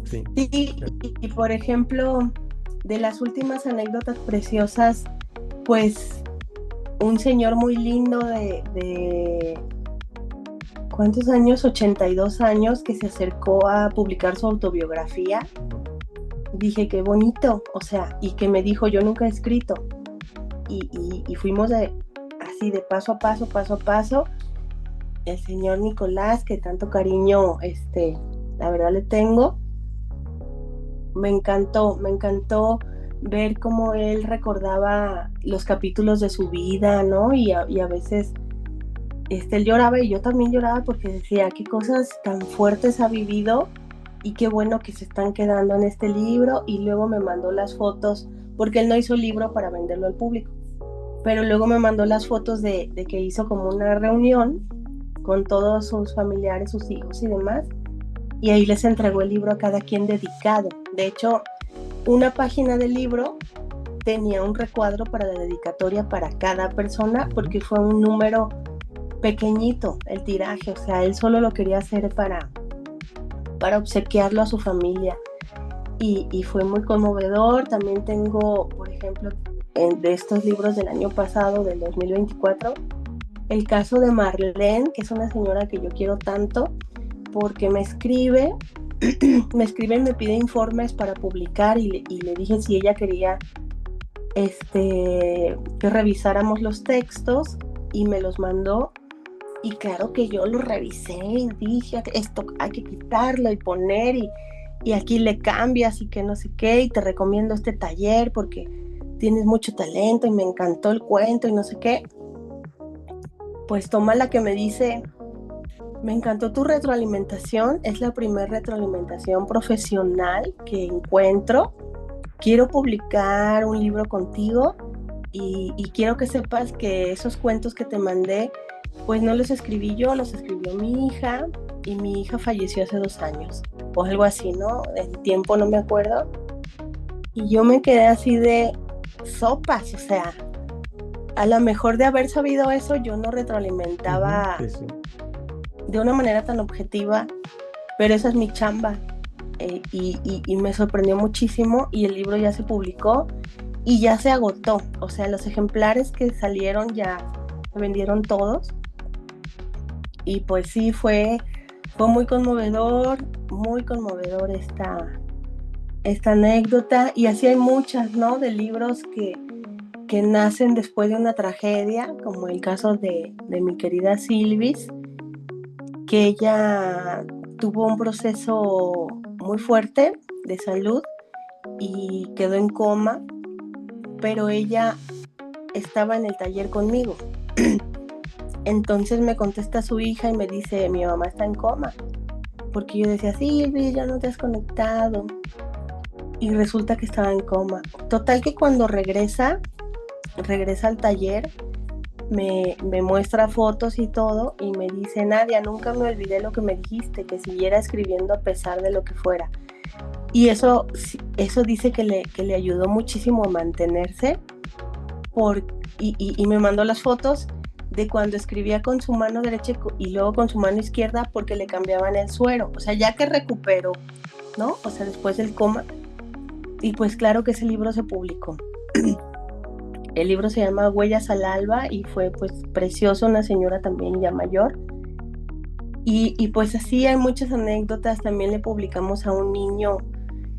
Sí. Sí, Ya. y por ejemplo, de las últimas anécdotas preciosas, pues un señor muy lindo de ¿cuántos años? 82 años, que se acercó a publicar su autobiografía. Dije, qué bonito, o sea, y que me dijo, yo nunca he escrito. Y fuimos así de paso a paso, paso a paso. El señor Nicolás, que tanto cariño, la verdad le tengo, me encantó ver cómo él recordaba los capítulos de su vida, ¿no? Y a veces él lloraba y yo también lloraba porque decía, qué cosas tan fuertes ha vivido y qué bueno que se están quedando en este libro. Y luego me mandó las fotos, porque él no hizo el libro para venderlo al público, pero luego me mandó las fotos de que hizo como una reunión con todos sus familiares, sus hijos y demás, y ahí les entregó el libro a cada quien dedicado. De hecho, una página del libro tenía un recuadro para la dedicatoria para cada persona Ujú. porque fue un número pequeñito el tiraje, o sea, él solo lo quería hacer para obsequiarlo a su familia y fue muy conmovedor. También tengo, por ejemplo, de estos libros del año pasado, del 2024, el caso de Marlene, que es una señora que yo quiero tanto, porque me escribe y me pide informes para publicar y le dije si ella quería que revisáramos los textos y me los mandó. Y claro que yo lo revisé y dije, esto hay que quitarlo y poner y aquí le cambias y que no sé qué, y te recomiendo este taller porque tienes mucho talento y me encantó el cuento y no sé qué. Pues toma la que me dice, me encantó tu retroalimentación, es la primera retroalimentación profesional que encuentro. Quiero publicar un libro contigo y quiero que sepas que esos cuentos que te mandé, pues no los escribí yo, los escribió mi hija y mi hija falleció hace 2 años o algo así, ¿no? El tiempo no me acuerdo. Y yo me quedé así de sopas, o sea, a lo mejor de haber sabido eso yo no Ujú, retroalimentaba sí, sí. de una manera tan objetiva, pero esa es mi chamba. Y me sorprendió muchísimo y el libro ya se publicó y ya se agotó, o sea, los ejemplares que salieron ya se vendieron todos y pues sí, Fue muy conmovedor esta anécdota, y así hay muchas, ¿no? De libros que nacen después de una tragedia, como el caso de mi querida Sylvis, que ella tuvo un proceso muy fuerte de salud y quedó en coma, pero ella estaba en el taller conmigo. Entonces me contesta su hija y me dice, mi mamá está en coma. Porque yo decía, Silvi, ya no te has conectado. Y resulta que estaba en coma. Total que cuando regresa al taller, me muestra fotos y todo, y me dice, Nadia, nunca me olvidé lo que me dijiste, que siguiera escribiendo a pesar de lo que fuera. Y eso dice que le ayudó muchísimo a mantenerse, y me mandó las fotos de cuando escribía con su mano derecha y luego con su mano izquierda, porque le cambiaban el suero. O sea, ya que recuperó, ¿no? O sea, después del coma. Y pues claro que ese libro se publicó. El libro se llama Huellas al Alba y fue pues precioso, una señora también ya mayor. Y pues así hay muchas anécdotas. También le publicamos a un niño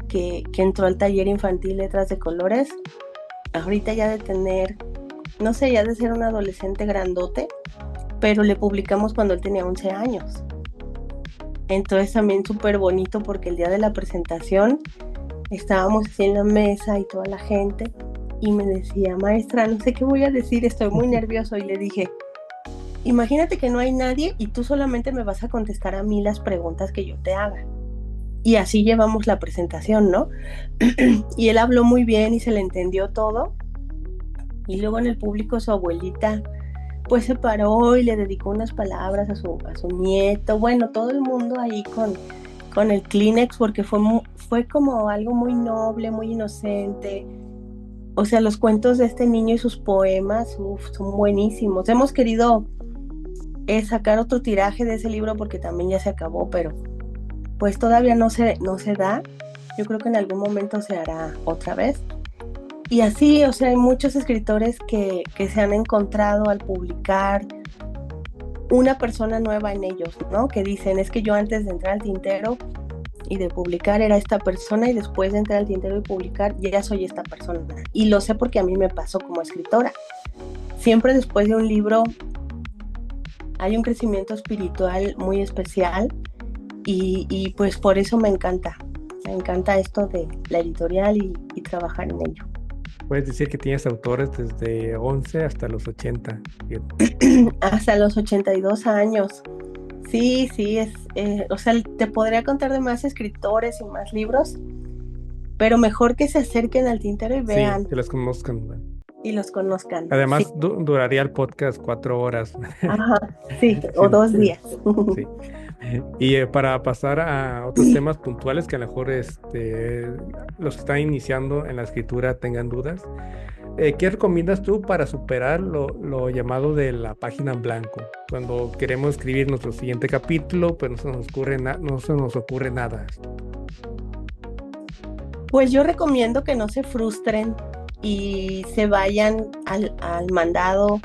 que entró al taller infantil Letras de Colores. Ahorita ya de tener, no sé, ya de ser un adolescente grandote, pero le publicamos cuando él tenía 11 años. Entonces también súper bonito, porque el día de la presentación estábamos así en la mesa y toda la gente, y me decía, maestra, no sé qué voy a decir, estoy muy nervioso. Y le dije, imagínate que no hay nadie y tú solamente me vas a contestar a mí las preguntas que yo te haga. Y así llevamos la presentación, ¿no? Y él habló muy bien y se le entendió todo. Y luego en el público su abuelita pues se paró y le dedicó unas palabras a su nieto. Bueno, todo el mundo ahí con el Kleenex, porque fue como algo muy noble, muy inocente. O sea, los cuentos de este niño y sus poemas son buenísimos. Hemos querido sacar otro tiraje de ese libro, porque también ya se acabó, pero pues todavía no se da. Yo creo que en algún momento se hará otra vez. Y así, o sea, hay muchos escritores que se han encontrado al publicar una persona nueva en ellos, ¿no? Que dicen, es que yo antes de entrar al tintero y de publicar era esta persona, y después de entrar al tintero y publicar ya soy esta persona. Y lo sé porque a mí me pasó como escritora. Siempre después de un libro hay un crecimiento espiritual muy especial, y pues por eso me encanta esto de la editorial y trabajar en ello. Puedes decir que tienes autores desde 11 hasta los 80. Hasta los 82 años. Sí, o sea, te podría contar de más escritores y más libros, pero mejor que se acerquen al tintero y vean. Sí, que los conozcan. Y los conozcan. Además, sí. Duraría el podcast 4 horas. Ajá, sí, o 2 días. Sí. Y para pasar a otros temas puntuales que a lo mejor los que están iniciando en la escritura tengan dudas, ¿qué recomiendas tú para superar lo llamado de la página en blanco? Cuando queremos escribir nuestro siguiente capítulo, pues no se nos ocurre nada. Pues yo recomiendo que no se frustren y se vayan al mandado,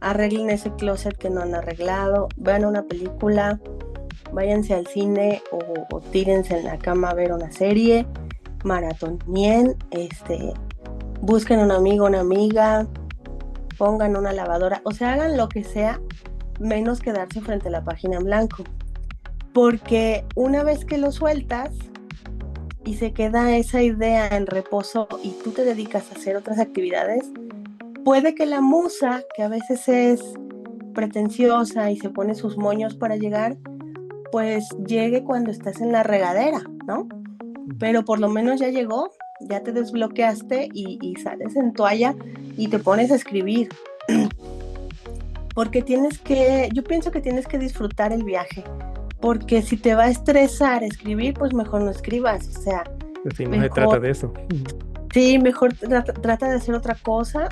arreglen ese closet que no han arreglado, vean una película, váyanse al cine o tírense en la cama a ver una serie, maratonien, busquen un amigo, una amiga, pongan una lavadora, o sea, hagan lo que sea, menos quedarse frente a la página en blanco, porque una vez que lo sueltas y se queda esa idea en reposo y tú te dedicas a hacer otras actividades, puede que la musa, que a veces es pretenciosa y se pone sus moños para llegar, pues llegue cuando estás en la regadera, ¿no? Pero por lo menos ya llegó, ya te desbloqueaste y sales en toalla y te pones a escribir. Porque yo pienso que tienes que disfrutar el viaje, porque si te va a estresar escribir, pues mejor no escribas, o sea. Sí, no se trata de eso. Sí, mejor trata de hacer otra cosa,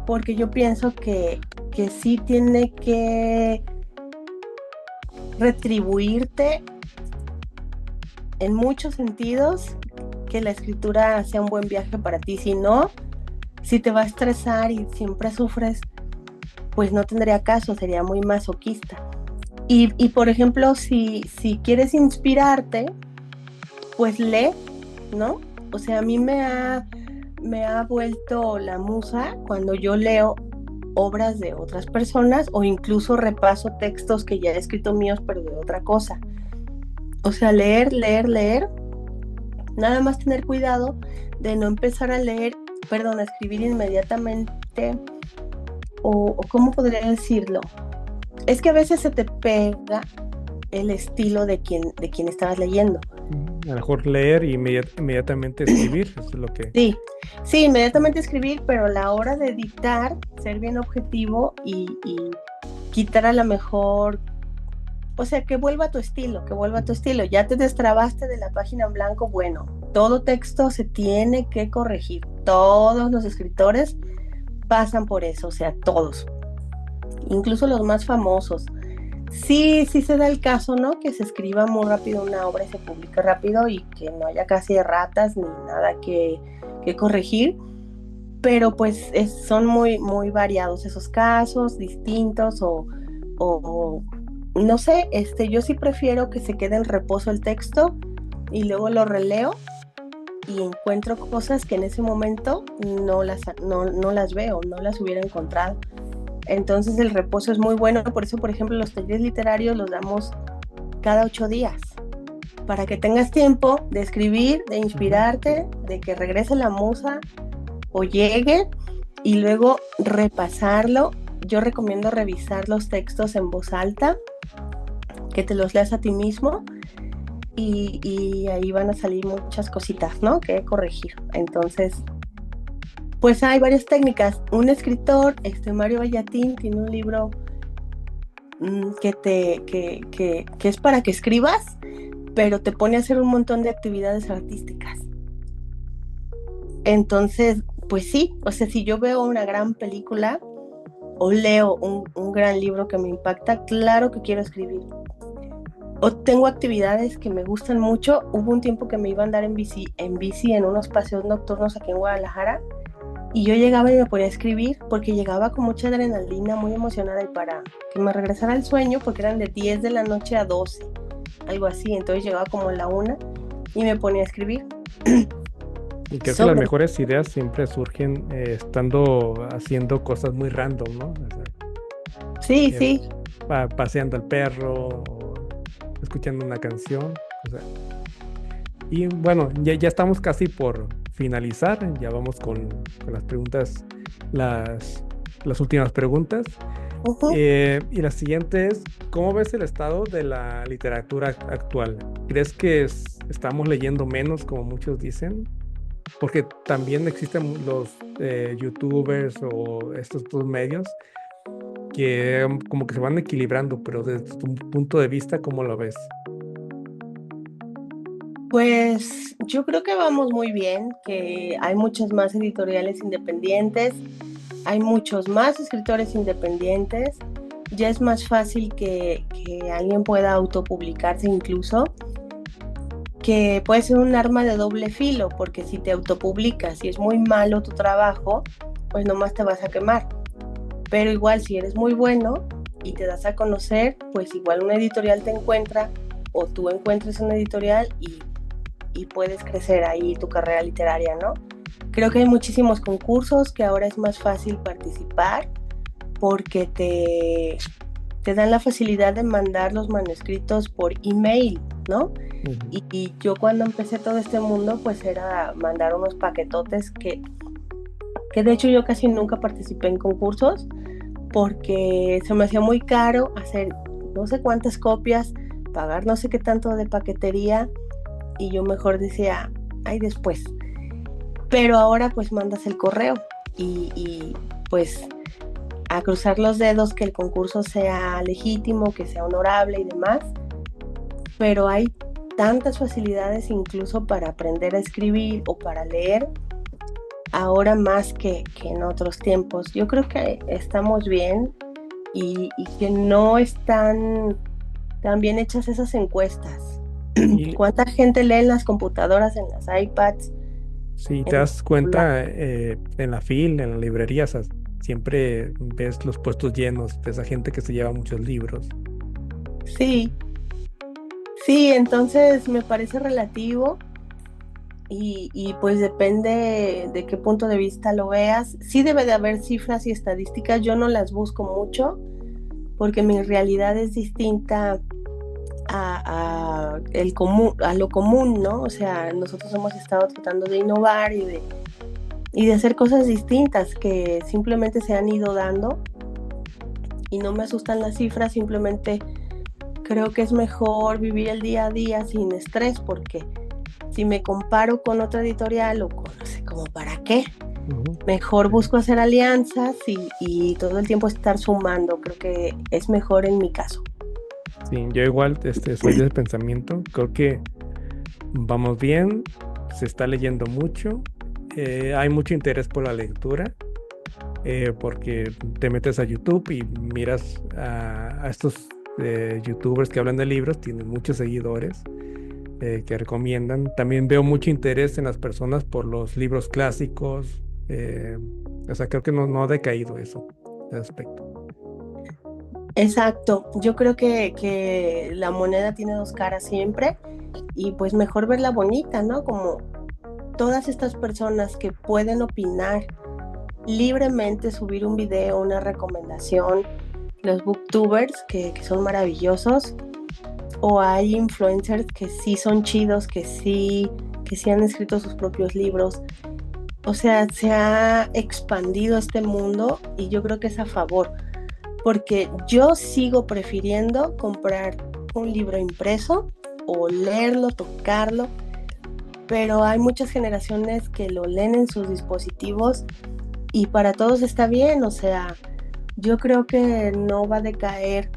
porque yo pienso que sí tiene que retribuirte en muchos sentidos que la escritura sea un buen viaje para ti. Si no, si te va a estresar y siempre sufres, pues no tendría caso, sería muy masoquista. Y por ejemplo, si quieres inspirarte, pues lee, ¿no? O sea, a mí me ha vuelto la musa cuando yo leo obras de otras personas o incluso repaso textos que ya he escrito míos, pero de otra cosa. O sea, leer, leer, leer, nada más tener cuidado de no empezar a leer, perdón, a escribir inmediatamente, o ¿cómo podría decirlo? Es que a veces se te pega el estilo de quien estabas leyendo. A lo mejor leer y inmediatamente escribir, eso es lo que... Sí, sí, inmediatamente escribir, pero a la hora de editar, ser bien objetivo y quitar a lo mejor, o sea, que vuelva a tu estilo, que vuelva a tu estilo. Ya te destrabaste de la página en blanco, bueno, todo texto se tiene que corregir. Todos los escritores pasan por eso, o sea, todos, incluso los más famosos. Sí, sí se da el caso, ¿no? Que se escriba muy rápido una obra y se publique rápido y que no haya casi erratas ni nada que corregir, pero pues son muy, muy variados esos casos, distintos o no sé, yo sí prefiero que se quede en reposo el texto y luego lo releo y encuentro cosas que en ese momento no las veo, no las hubiera encontrado. Entonces el reposo es muy bueno, por eso, por ejemplo, los talleres literarios los damos cada 8 días, para que tengas tiempo de escribir, de inspirarte, de que regrese la musa o llegue y luego repasarlo. Yo recomiendo revisar los textos en voz alta, que te los leas a ti mismo y ahí van a salir muchas cositas, ¿no? Que corregir. Entonces, pues hay varias técnicas. Un escritor, Mario Bellatín, tiene un libro que es para que escribas, pero te pone a hacer un montón de actividades artísticas. Entonces, pues sí, o sea, si yo veo una gran película o leo un gran libro que me impacta, claro que quiero escribir. O tengo actividades que me gustan mucho. Hubo un tiempo que me iba a andar en bici en unos paseos nocturnos aquí en Guadalajara y yo llegaba y me ponía a escribir porque llegaba con mucha adrenalina, muy emocionada y para que me regresara el sueño porque eran de 10 de la noche a 12, algo así. Entonces llegaba como a la 1 y me ponía a escribir. Y creo que las mejores ideas siempre surgen estando haciendo cosas muy random, ¿no? O sea, sí, sí. Paseando al perro, o escuchando una canción. O sea. Y bueno, ya estamos casi por finalizar. Ya vamos con las preguntas, las últimas preguntas. Y la siguiente es, ¿cómo ves el estado de la literatura actual? ¿Crees que estamos leyendo menos, como muchos dicen? Porque también existen los youtubers o estos dos medios que como que se van equilibrando, pero desde tu punto de vista, ¿cómo lo ves? Pues yo creo que vamos muy bien, que hay muchas más editoriales independientes, hay muchos más escritores independientes, ya es más fácil que alguien pueda autopublicarse incluso, que puede ser un arma de doble filo, porque si te autopublicas y es muy malo tu trabajo, pues nomás te vas a quemar. Pero igual si eres muy bueno y te das a conocer, pues igual una editorial te encuentra o tú encuentres una editorial y puedes crecer ahí tu carrera literaria, ¿no? Creo que hay muchísimos concursos que ahora es más fácil participar porque te dan la facilidad de mandar los manuscritos por email, ¿no? Y yo cuando empecé todo este mundo, pues era mandar unos paquetotes que de hecho yo casi nunca participé en concursos porque se me hacía muy caro hacer no sé cuántas copias, pagar no sé qué tanto de paquetería y yo mejor decía, ay, después. Pero ahora pues mandas el correo y pues a cruzar los dedos que el concurso sea legítimo, que sea honorable y demás, pero hay tantas facilidades incluso para aprender a escribir o para leer, ahora más que en otros tiempos. Yo creo que estamos bien y que no están tan bien hechas esas encuestas. ¿Cuánta gente lee en las computadoras, en las iPads? Sí, te das cuenta en la fil, en las librerías, siempre ves los puestos llenos, ves a gente que se lleva muchos libros. Sí, sí, entonces me parece relativo y pues depende de qué punto de vista lo veas. Sí debe de haber cifras y estadísticas, yo no las busco mucho porque mi realidad es distinta a lo común, ¿no? O sea, nosotros hemos estado tratando de innovar y de hacer cosas distintas que simplemente se han ido dando y no me asustan las cifras, simplemente creo que es mejor vivir el día a día sin estrés porque si me comparo con otra editorial o con, no sé, como para qué, Ujú. mejor Sí, busco hacer alianzas y todo el tiempo estar sumando, creo que es mejor en mi caso. sí, yo igual soy de ese pensamiento. Creo que vamos bien, se está leyendo mucho, hay mucho interés por la lectura, porque te metes a YouTube y miras a estos YouTubers que hablan de libros, tienen muchos seguidores que recomiendan. También veo mucho interés en las personas por los libros clásicos, o sea, creo que no ha decaído eso, ese aspecto. Exacto, yo creo que la moneda tiene dos caras siempre y pues mejor verla bonita, ¿no? Como todas estas personas que pueden opinar libremente, subir un video, una recomendación, los booktubers que son maravillosos, o hay influencers que sí son chidos, que sí han escrito sus propios libros. O sea, se ha expandido este mundo y yo creo que es a favor, porque yo sigo prefiriendo comprar un libro impreso o leerlo, tocarlo, pero hay muchas generaciones que lo leen en sus dispositivos y para todos está bien, o sea, yo creo que no va a decaer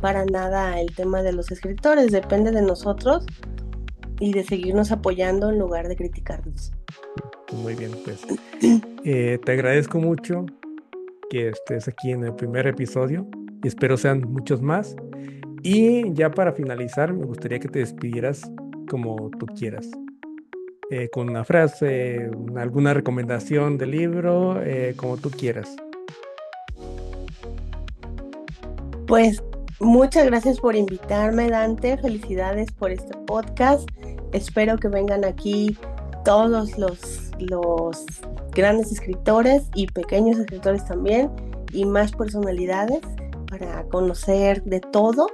para nada el tema de los escritores, depende de nosotros y de seguirnos apoyando en lugar de criticarnos. Muy bien, pues te agradezco mucho que estés aquí en el primer episodio y espero sean muchos más. Y ya para finalizar, me gustaría que te despidieras como tú quieras, con una frase, alguna recomendación de libro, como tú quieras. Pues muchas gracias por invitarme, Dante. Felicidades por este podcast. Espero que vengan aquí todos los grandes escritores y pequeños escritores también y más personalidades para conocer de todo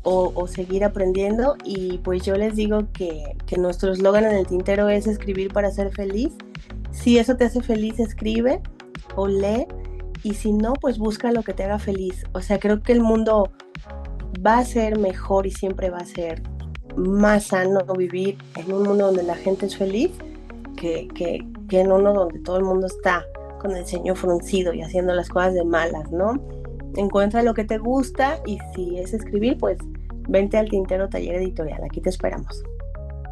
o seguir aprendiendo. Y pues yo les digo que nuestro eslogan en el tintero es escribir para ser feliz. Si eso te hace feliz, escribe o lee. Y si no, pues busca lo que te haga feliz. O sea, creo que el mundo va a ser mejor y siempre va a ser más sano vivir en un mundo donde la gente es feliz que en uno donde todo el mundo está con el ceño fruncido y haciendo las cosas de malas, ¿no? Encuentra lo que te gusta y si es escribir, pues vente al Tintero Taller Editorial. Aquí te esperamos.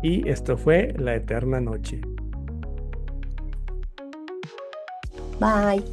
Y esto fue La Eterna Noche. Bye.